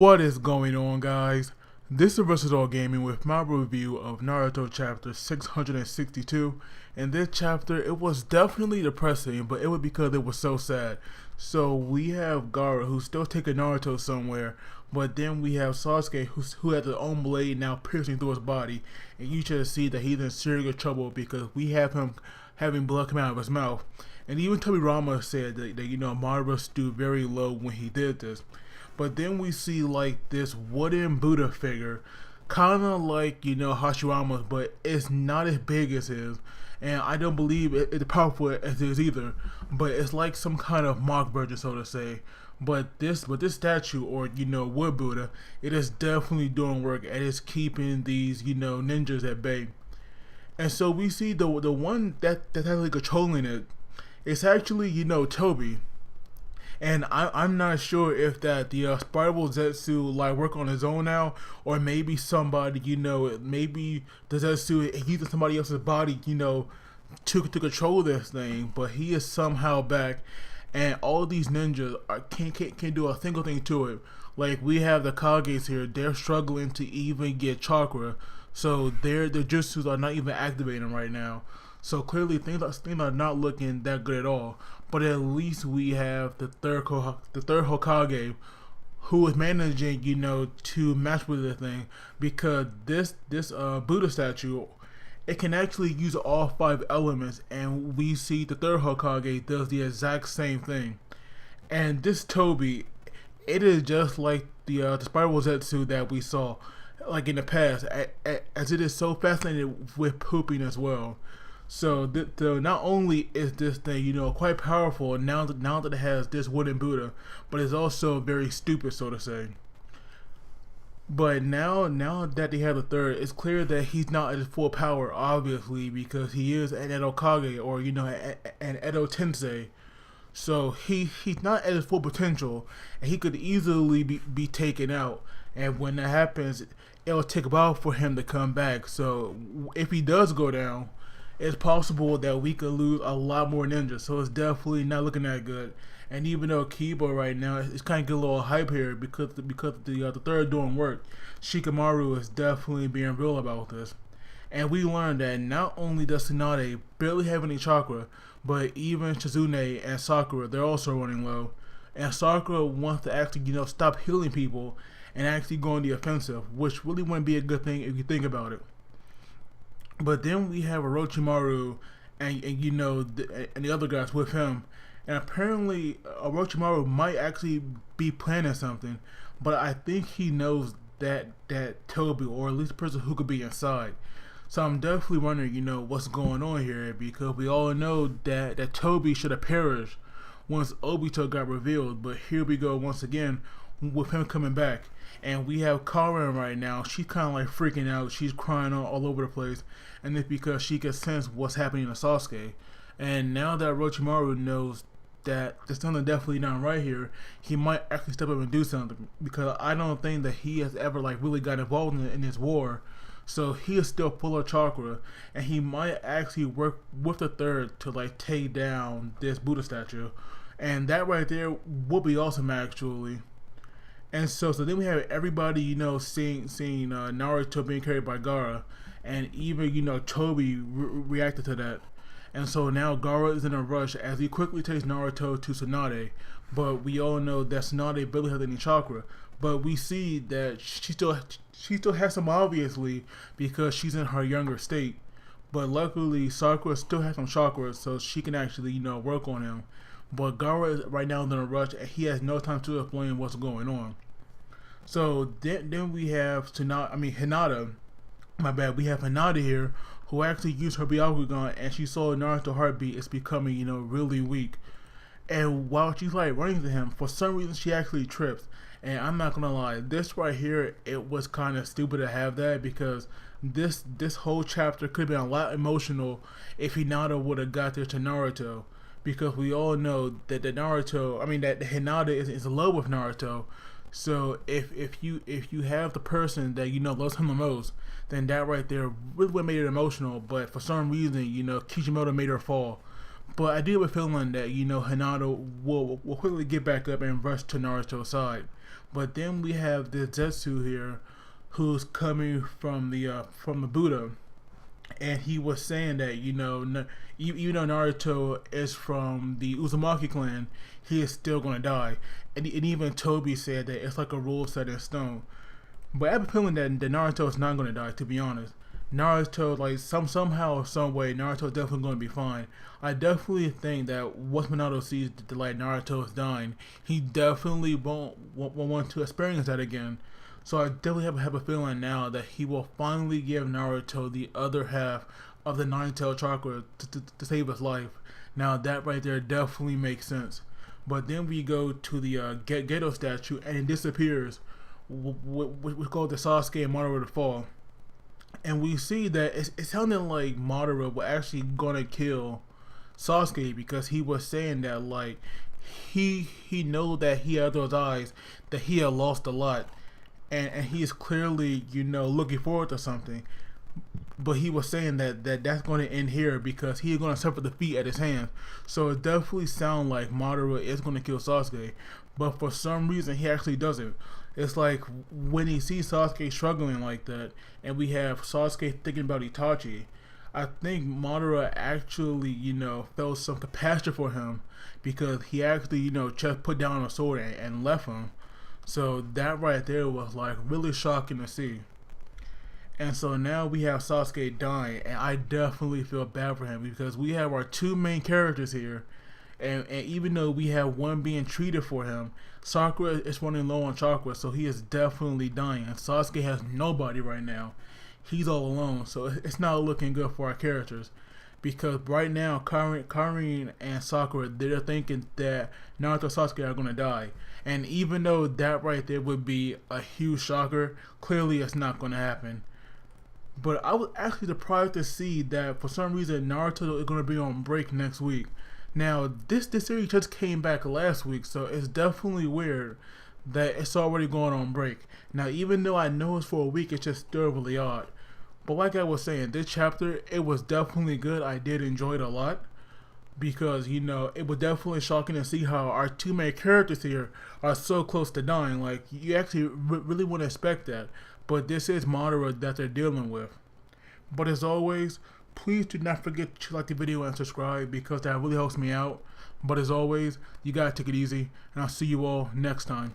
What is going on, guys? This is Versatile Gaming with my review of Naruto chapter 662. In this chapter, it was definitely depressing, but it was because it was so sad. So we have Gaara, who's still taking Naruto somewhere, but then we have Sasuke, who has his own blade now piercing through his body, and you should see that he's in serious trouble because we have him having blood come out of his mouth. And even Tobi Rama said that Madara stood very low when he did this. But then we see like this wooden Buddha figure, kind of like Hashirama's, but it's not as big as his, and I don't believe it's powerful as his either. But it's like some kind of mock version, so to say. But this statue, or wood Buddha, it is definitely doing work and it's keeping these ninjas at bay. And so we see the one that's actually controlling it. It's actually Tobi. And I'm not sure if that the Spiral Zetsu like work on his own now, or maybe somebody, maybe the Zetsu is using somebody else's body, to control this thing. But he is somehow back, and all these ninjas can't do a single thing to it. Like we have the Kages here, they're struggling to even get chakra, so their jutsus are not even activating right now. So clearly things are not looking that good at all. But at least we have the third Hokage, who is managing, to match with the thing, because this Buddha statue, it can actually use all 5 elements, and we see the third Hokage does the exact same thing. And this Tobi, it is just like the Spiral Zetsu that we saw like in the past, as it is so fascinated with pooping as well. So not only is this thing quite powerful now that it has this wooden Buddha, but it's also very stupid, so to say. But now that they have the third, it's clear that he's not at his full power, obviously, because he is an Edo Kage, or an Edo Tensei. So he's not at his full potential, and he could easily be taken out. And when that happens, it'll take a while for him to come back. So if he does go down, it's possible that we could lose a lot more ninjas. So it's definitely not looking that good. And even though Kiba right now is kind of getting a little hype here because the third doing work, Shikamaru is definitely being real about this. And we learned that not only does Tsunade barely have any chakra, but even Shizune and Sakura, they're also running low. And Sakura wants to actually stop healing people and actually go on the offensive, which really wouldn't be a good thing if you think about it. But then we have Orochimaru and the other guys with him, and apparently Orochimaru might actually be planning something, but I think he knows that Tobi, or at least the person who could be inside. So I'm definitely wondering, what's going on here, because we all know that Tobi should have perished once Obito got revealed, but here we go once again with him coming back. And we have Karen right now. She's kind of like freaking out. She's crying all over the place, and it's because she can sense what's happening to Sasuke. And now that Orochimaru knows that there's something definitely not right here, he might actually step up and do something, because I don't think that he has ever like really got involved in this war. So he is still full of chakra, and he might actually work with the third to like take down this Buddha statue, and that right there would be awesome actually. And so then we have everybody, seeing Naruto being carried by Gaara, and even Tobi reacted to that. And so now Gaara is in a rush as he quickly takes Naruto to Tsunade, but we all know that Tsunade barely has any chakra. But we see that she still has some, obviously, because she's in her younger state. But luckily Sakura still has some chakra, so she can actually work on him. But Gaara is right now in a rush, and he has no time to explain what's going on. So then we have Hinata. My bad. We have Hinata here, who actually used her Byakugan, and she saw Naruto's heartbeat is becoming really weak. And while she's like running to him, for some reason she actually trips. And I'm not gonna lie, this right here, it was kind of stupid to have that, because this whole chapter could have been a lot emotional if Hinata would have got there to Naruto. Because we all know that that Hinata is in love with Naruto. So if you have the person that loves him the most, then that right there really what made it emotional. But for some reason, Kishimoto made her fall. But I do have a feeling that Hinata will quickly get back up and rush to Naruto's side. But then we have this Zetsu here, who's coming from the Buddha, and he was saying that even though Naruto is from the Uzumaki clan, he is still gonna die, and even Tobi said that it's like a rule set in stone. But I have a feeling that Naruto is not gonna die. To be honest, Naruto, like somehow, some way, Naruto is definitely gonna be fine. I definitely think that once Minato sees that like Naruto is dying, he definitely won't want to experience that again. So I definitely have a feeling now that he will finally give Naruto the other half of the nine-tailed chakra to save his life. Now that right there definitely makes sense. But then we go to the Geto statue and it disappears. We call the Sasuke and Madara to fall. And we see that it sounded like Madara was actually gonna kill Sasuke, because he was saying that like he know that he had those eyes, that he had lost a lot, and he is clearly looking forward to something. But he was saying that's going to end here because he's going to suffer defeat at his hands. So it definitely sounds like Madara is going to kill Sasuke, but for some reason he actually doesn't. It's like when he sees Sasuke struggling like that, and we have Sasuke thinking about Itachi, I think Madara actually, felt some compassion for him, because he actually, just put down a sword and left him. So that right there was like really shocking to see. And so now we have Sasuke dying, and I definitely feel bad for him, because we have our two main characters here, and even though we have one being treated for him, Sakura is running low on chakra, so he is definitely dying, and Sasuke has nobody right now. He's all alone, so it's not looking good for our characters, because right now Karin and Sakura, they're thinking that Naruto and Sasuke are going to die. And even though that right there would be a huge shocker, clearly it's not going to happen. But I was actually surprised to see that for some reason Naruto is going to be on break next week. Now this series just came back last week, so it's definitely weird that it's already going on break. Now even though I know it's for a week, it's just still really odd. But like I was saying, this chapter, it was definitely good. I did enjoy it a lot, because it was definitely shocking to see how our two main characters here are so close to dying. Like, you actually really wouldn't expect that, but this is Madara that they're dealing with. But as always, please do not forget to like the video and subscribe, because that really helps me out. But as always, you gotta take it easy, and I'll see you all next time.